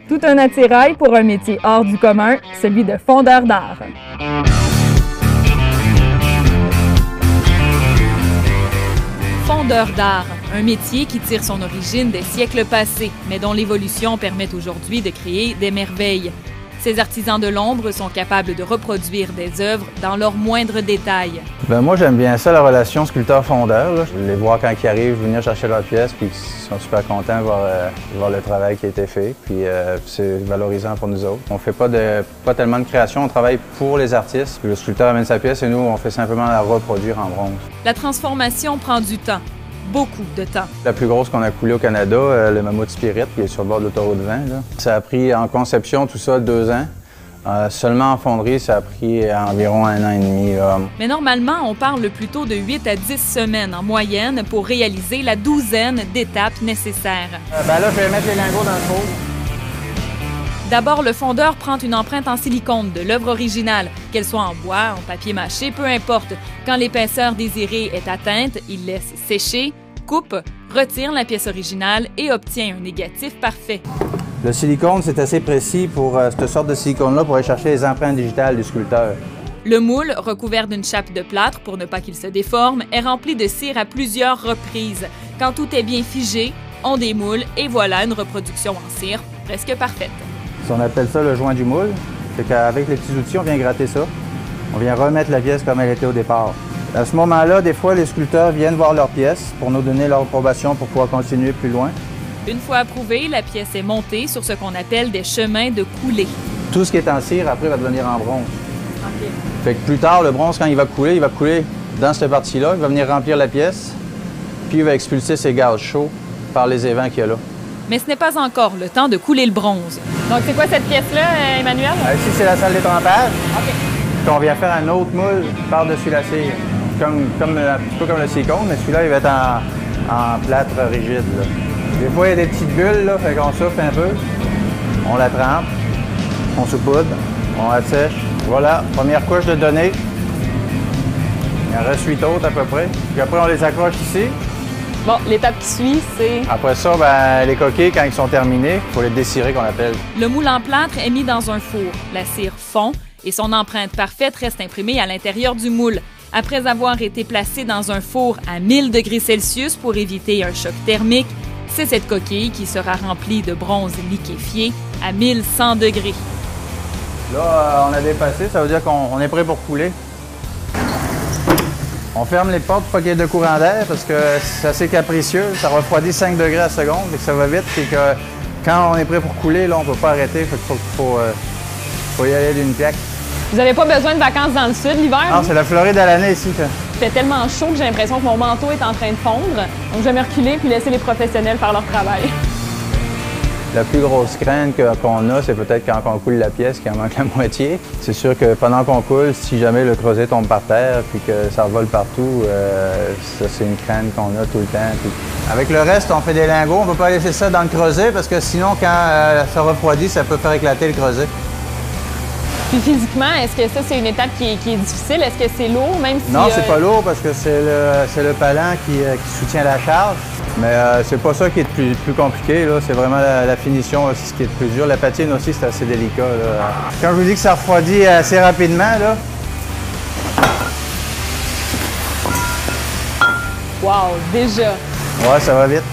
Tout un attirail pour un métier hors du commun, celui de fondeur d'art. Fondeur d'art, un métier qui tire son origine des siècles passés, mais dont l'évolution permet aujourd'hui de créer des merveilles. Ces artisans de l'ombre sont capables de reproduire des œuvres dans leurs moindres détails. Moi, j'aime bien ça, la relation sculpteur-fondeur. Les voir quand ils arrivent, venir chercher leurs pièces, puis ils sont super contents de voir le travail qui a été fait. Puis c'est valorisant pour nous autres. On fait pas tellement de création, on travaille pour les artistes. Puis le sculpteur amène sa pièce et nous, on fait simplement la reproduire en bronze. La transformation prend du temps. Beaucoup de temps. La plus grosse qu'on a coulée au Canada, le Mammouth Spirit, qui est sur le bord de l'autoroute 20. Là. Ça a pris en conception tout ça 2 ans. Seulement en fonderie, ça a pris environ 1 an et demi. Là. Mais normalement, on parle plutôt de 8 à 10 semaines en moyenne pour réaliser la douzaine d'étapes nécessaires. Là, je vais mettre les lingots dans le four. D'abord, le fondeur prend une empreinte en silicone de l'œuvre originale, qu'elle soit en bois, en papier mâché, peu importe. Quand l'épaisseur désirée est atteinte, il laisse sécher, coupe, retire la pièce originale et obtient un négatif parfait. Le silicone, c'est assez précis pour cette sorte de silicone-là pour aller chercher les empreintes digitales du sculpteur. Le moule, recouvert d'une chape de plâtre pour ne pas qu'il se déforme, est rempli de cire à plusieurs reprises. Quand tout est bien figé, on démoule et voilà une reproduction en cire presque parfaite. On appelle ça le joint du moule. C'est qu'avec les petits outils, on vient gratter ça. On vient remettre la pièce comme elle était au départ. À ce moment-là, des fois, les sculpteurs viennent voir leur pièce pour nous donner leur approbation pour pouvoir continuer plus loin. Une fois approuvée, la pièce est montée sur ce qu'on appelle des chemins de coulée. Tout ce qui est en cire, après, va devenir en bronze. Okay. Fait que plus tard, le bronze, quand il va couler dans cette partie-là. Il va venir remplir la pièce, puis il va expulser ses gaz chauds par les évents qu'il y a là. Mais ce n'est pas encore le temps de couler le bronze. Donc, c'est quoi cette pièce-là, Emmanuel? Ici, c'est la salle d'étrempage. OK. Puis on vient faire un autre moule par-dessus la cire. Un petit peu comme le silicone, mais celui-là, il va être en plâtre rigide. Là. Des fois, il y a des petites bulles, là, fait qu'on souffle un peu. On la trempe, on saupoudre, on la sèche. Voilà, première couche de données. Il en reste 8 autres à peu près. Puis après, on les accroche ici. Bon, l'étape qui suit, c'est... Après ça, les coquilles, quand ils sont terminés, il faut les dessirer, qu'on appelle. Le moule en plâtre est mis dans un four. La cire fond et son empreinte parfaite reste imprimée à l'intérieur du moule. Après avoir été placé dans un four à 1000 degrés Celsius pour éviter un choc thermique, c'est cette coquille qui sera remplie de bronze liquéfié à 1100 degrés. Là, on a dépassé, ça veut dire qu'on est prêt pour couler. On ferme les portes pour pas qu'il y ait de courant d'air parce que c'est assez capricieux. Ça refroidit 5 degrés à la seconde et que ça va vite. Et que quand on est prêt pour couler, là, on ne peut pas arrêter. Il faut y aller d'une plaque. Vous n'avez pas besoin de vacances dans le sud l'hiver? Non, c'est la Floride à l'année ici. Il fait tellement chaud que j'ai l'impression que mon manteau est en train de fondre. Donc, je vais me reculer puis laisser les professionnels faire leur travail. La plus grosse crainte qu'on a, c'est peut-être quand on coule la pièce qu'il en manque la moitié. C'est sûr que pendant qu'on coule, si jamais le creuset tombe par terre puis que ça revole partout, ça c'est une crainte qu'on a tout le temps. Puis... Avec le reste, on fait des lingots. On ne peut pas laisser ça dans le creuset parce que sinon, quand ça refroidit, ça peut faire éclater le creuset. Puis physiquement, est-ce que ça, c'est une étape qui est difficile? Est-ce que c'est lourd, même si... Non, c'est pas lourd parce que c'est le palan qui soutient la charge. Mais c'est pas ça qui est le plus compliqué, là. C'est vraiment la finition aussi, ce qui est le plus dur. La patine aussi, c'est assez délicat, là. Quand je vous dis que ça refroidit assez rapidement, là... Wow, déjà! Ouais, ça va vite.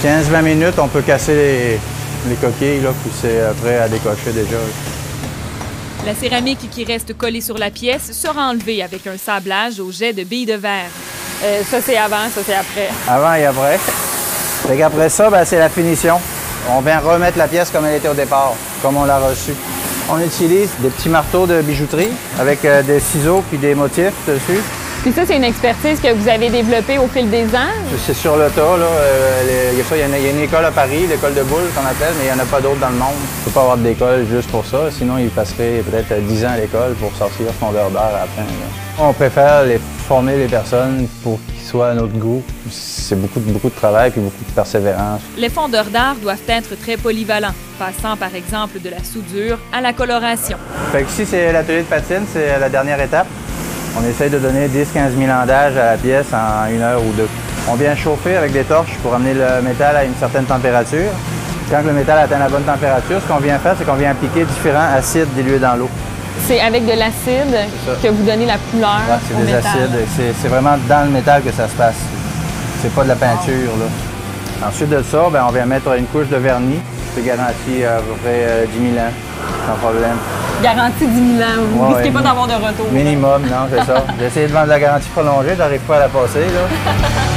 15-20 minutes, on peut casser les coquilles, là, puis c'est prêt à décocher déjà. La céramique qui reste collée sur la pièce sera enlevée avec un sablage au jet de billes de verre. Ça, c'est avant, ça, c'est après. Avant et après. Fait qu'après ça, c'est la finition. On vient remettre la pièce comme elle était au départ, comme on l'a reçue. On utilise des petits marteaux de bijouterie avec des ciseaux puis des motifs dessus. Puis ça, c'est une expertise que vous avez développée au fil des ans? C'est sur le tas, là. Il y a une école à Paris, l'école de Boulle qu'on appelle, mais il n'y en a pas d'autres dans le monde. Il ne faut pas avoir d'école juste pour ça, sinon il passerait peut-être 10 ans à l'école pour sortir fondeur d'art à la fin. Là. On préfère former les personnes pour qu'ils soient à notre goût. C'est beaucoup de travail et beaucoup de persévérance. Les fondeurs d'art doivent être très polyvalents, passant par exemple de la soudure à la coloration. Fait que ici, c'est l'atelier de patine, c'est la dernière étape. On essaye de donner 10-15 000 andages à la pièce en 1 heure ou 2. On vient chauffer avec des torches pour amener le métal à une certaine température. Quand le métal atteint la bonne température, ce qu'on vient faire, c'est qu'on vient appliquer différents acides dilués dans l'eau. C'est avec de l'acide que vous donnez la couleur c'est au des métal. acides. C'est vraiment dans le métal que ça se passe. C'est pas de la peinture, là. Ensuite de ça, on vient mettre une couche de vernis. C'est garanti à peu près 10 000 ans, sans problème. Garantie 10 000 ans. Vous ne risquez pas d'avoir de retour. Minimum, non, c'est ça. J'ai essayé de vendre la garantie prolongée, j'arrive pas à la passer, là.